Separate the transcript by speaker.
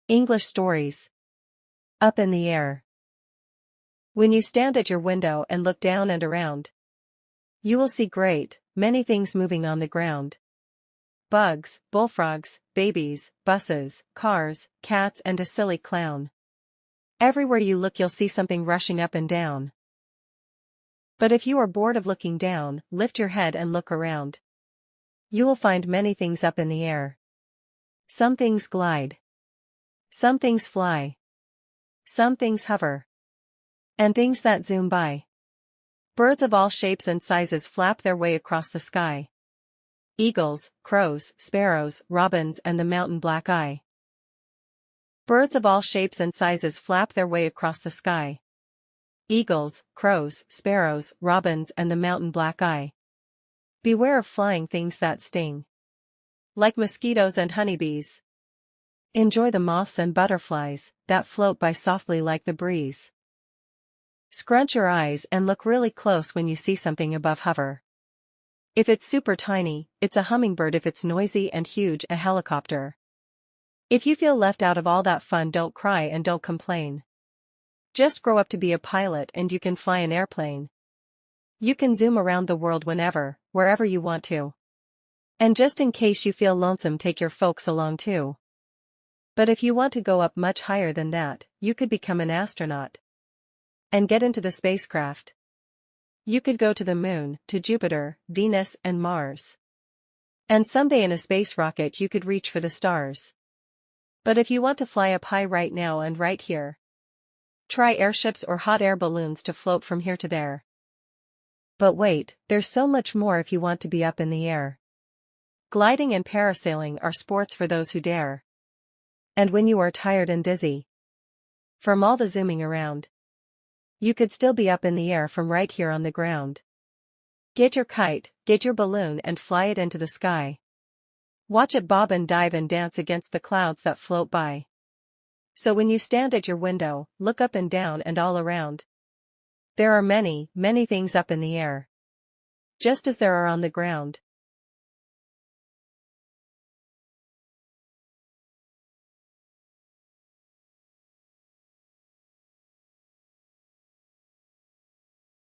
Speaker 1: English stories. Up in the air. When you stand at your window and look down and around, you will see many things moving on the ground. Bugs, bullfrogs, babies, buses, cars, cats and a silly clown. Everywhere you look you'll see something rushing up and down. But if you are bored of looking down, lift your head and look around. You will find many things up in the air. Some things glide. Some things fly. Some things hover. And things that zoom by. Birds of all shapes and sizes flap their way across the sky. Eagles, crows, sparrows, robins and the mountain black-eye. Birds of all shapes and sizes flap their way across the sky. Eagles, crows, sparrows, robins and the mountain black-eye. Beware of flying things that sting. Like mosquitoes and honeybees. Enjoy the moths and butterflies that float by softly like the breeze. Scrunch your eyes and look really close when you see something above hover. If it's super tiny, it's a hummingbird. If it's noisy and huge, a helicopter. If you feel left out of all that fun, don't cry and don't complain. Just grow up to be a pilot and you can fly an airplane. You can zoom around the world whenever, wherever you want to. And just in case you feel lonesome, take your folks along too. But if you want to go up much higher than that, you could become an astronaut. And get into the spacecraft. You could go to the moon, to Jupiter, Venus and Mars. And someday in a space rocket you could reach for the stars. But if you want to fly up high right now and right here, try airships or hot air balloons to float from here to there. But wait, there's so much more if you want to be up in the air. Gliding and parasailing are sports for those who dare. And when you are tired and dizzy from all the zooming around, you could still be up in the air from right here on the ground. Get your kite, get your balloon and fly it into the sky. Watch it bob and dive and dance against the clouds that float by. So when you stand at your window, look up and down and all around. There are many things up in the air. Just as there are on the ground.